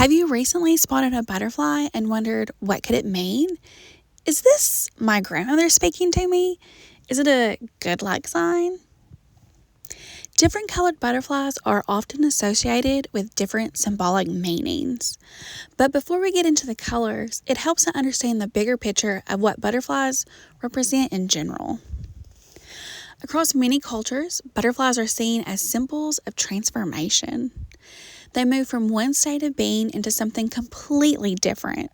Have you recently spotted a butterfly and wondered what could it mean? Is this my grandmother speaking to me? Is it a good luck sign? Different colored butterflies are often associated with different symbolic meanings. But before we get into the colors, it helps to understand the bigger picture of what butterflies represent in general. Across many cultures, butterflies are seen as symbols of transformation. They move from one state of being into something completely different.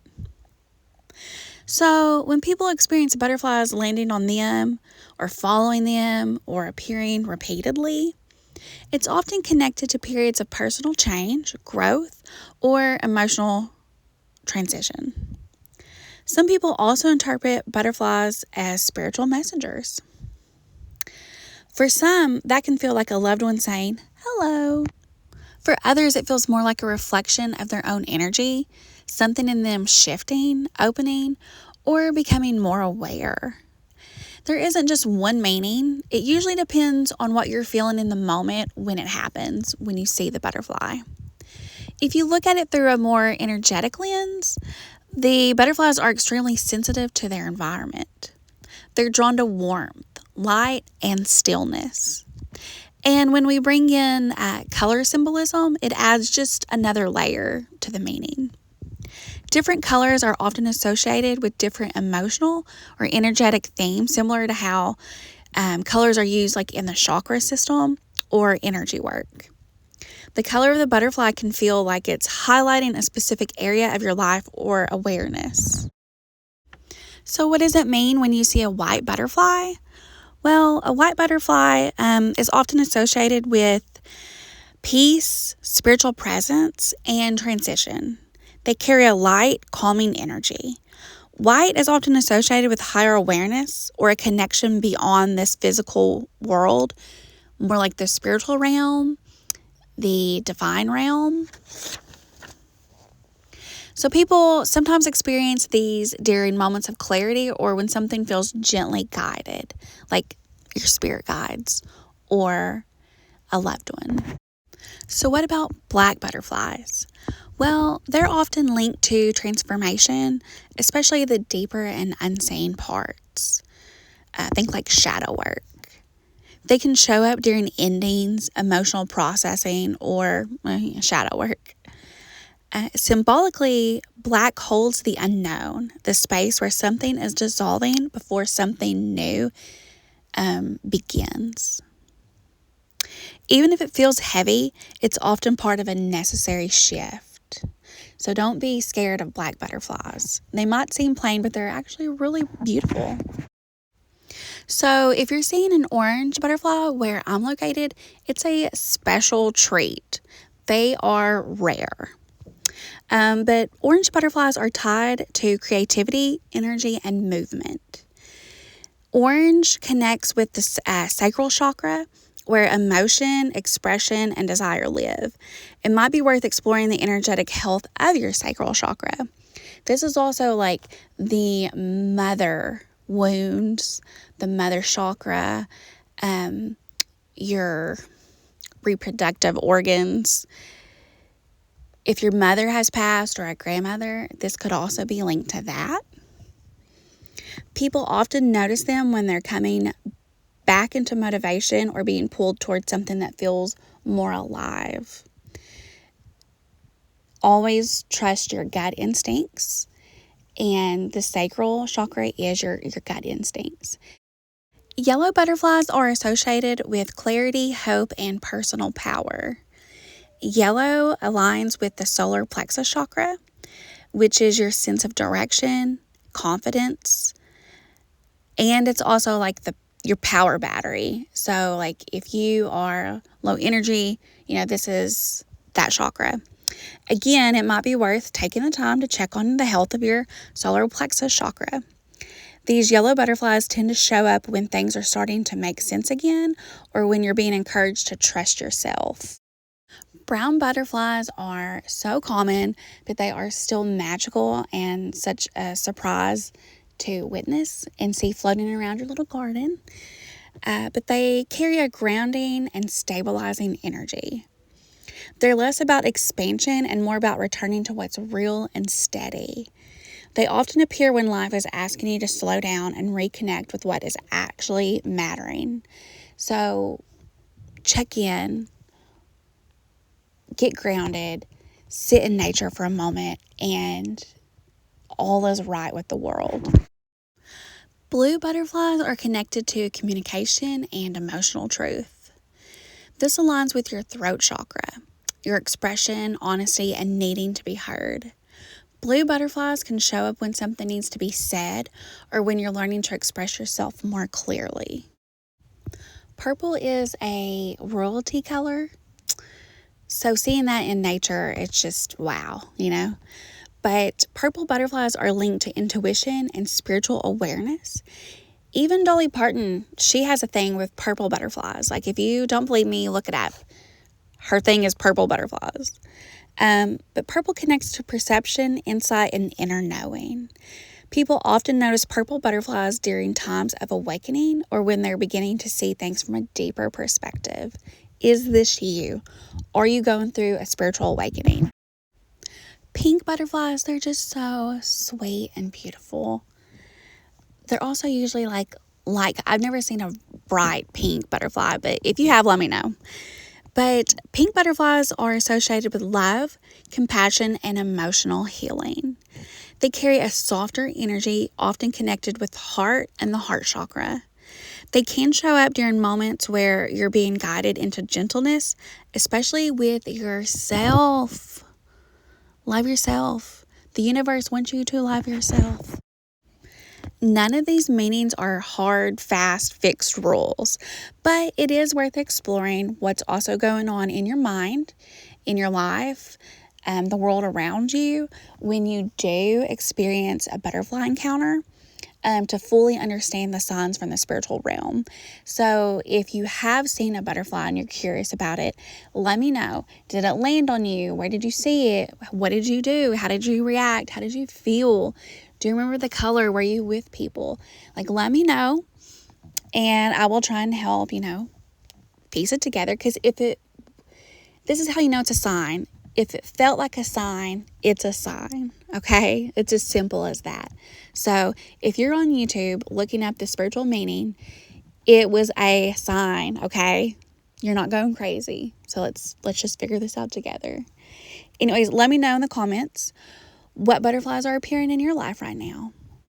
So, when people experience butterflies landing on them, or following them, or appearing repeatedly, it's often connected to periods of personal change, growth, or emotional transition. Some people also interpret butterflies as spiritual messengers. For some, that can feel like a loved one saying, "Hello." For others, it feels more like a reflection of their own energy, something in them shifting, opening, or becoming more aware. There isn't just one meaning. It usually depends on what you're feeling in the moment when it happens, when you see the butterfly. If you look at it through a more energetic lens, the butterflies are extremely sensitive to their environment. They're drawn to warmth, light, and stillness. And when we bring in color symbolism, it adds just another layer to the meaning. Different colors are often associated with different emotional or energetic themes, similar to how colors are used like in the chakra system or energy work. The color of the butterfly can feel like it's highlighting a specific area of your life or awareness. So what does it mean when you see a white butterfly? Well, a white butterfly is often associated with peace, spiritual presence, and transition. They carry a light, calming energy. White is often associated with higher awareness or a connection beyond this physical world, more like the spiritual realm, the divine realm. So people sometimes experience these during moments of clarity or when something feels gently guided, like your spirit guides or a loved one. So what about black butterflies? Well, they're often linked to transformation, especially the deeper and unseen parts. Think like shadow work. They can show up during endings, emotional processing, or shadow work. Symbolically, black holds the unknown, the space where something is dissolving before something new begins. Even if it feels heavy, it's often part of a necessary shift. So don't be scared of black butterflies. They might seem plain, but they're actually really beautiful. So if you're seeing an orange butterfly where I'm located, it's a special treat. They are rare. But orange butterflies are tied to creativity, energy, and movement. Orange connects with the sacral chakra, where emotion, expression, and desire live. It might be worth exploring the energetic health of your sacral chakra. This is also like the mother wounds, the mother chakra, your reproductive organs. If your mother has passed or a grandmother, this could also be linked to that. People often notice them when they're coming back into motivation or being pulled towards something that feels more alive. Always trust your gut instincts, and the sacral chakra is your gut instincts. Yellow butterflies are associated with clarity, hope, and personal power. Yellow aligns with the solar plexus chakra, which is your sense of direction, confidence, and it's also like your power battery. So like if you are low energy, this is that chakra. Again, it might be worth taking the time to check on the health of your solar plexus chakra. These yellow butterflies tend to show up when things are starting to make sense again or when you're being encouraged to trust yourself. Brown butterflies are so common, but they are still magical and such a surprise to witness and see floating around your little garden. But they carry a grounding and stabilizing energy. They're less about expansion and more about returning to what's real and steady. They often appear when life is asking you to slow down and reconnect with what is actually mattering. So check in, get grounded, sit in nature for a moment, and all is right with the world. Blue butterflies are connected to communication and emotional truth. This aligns with your throat chakra, your expression, honesty, and needing to be heard. Blue butterflies can show up when something needs to be said or when you're learning to express yourself more clearly. Purple is a royalty color, so seeing that in nature, it's just wow, But purple butterflies are linked to intuition and spiritual awareness. Even Dolly Parton, she has a thing with purple butterflies. Like, if you don't believe me, look it up. Her thing is purple butterflies. But purple connects to perception, insight, and inner knowing. People often notice purple butterflies during times of awakening or when they're beginning to see things from a deeper perspective. Is this you? Are you going through a spiritual awakening? Pink butterflies, they're just so sweet and beautiful. They're also usually like I've never seen a bright pink butterfly, but if you have, let me know. But pink butterflies are associated with love, compassion, and emotional healing. They carry a softer energy, often connected with the heart and the heart chakra. They can show up during moments where you're being guided into gentleness, especially with yourself. Love yourself. The universe wants you to love yourself. None of these meanings are hard, fast, fixed rules, but it is worth exploring what's also going on in your mind, in your life, the world around you when you do experience a butterfly encounter. To fully understand the signs from the spiritual realm. So if you have seen a butterfly and you're curious about it, let me know. Did it land on you? Where did you see it? What did you do? How did you react? How did you feel? Do you remember the color? Were you with people? Let me know, and I will try and help, piece it together. Because this is how you know it's a sign. If it felt like a sign, it's a sign, okay? It's as simple as that. So if you're on YouTube looking up the spiritual meaning, it was a sign, okay? You're not going crazy. So let's just figure this out together. Anyways, let me know in the comments what butterflies are appearing in your life right now.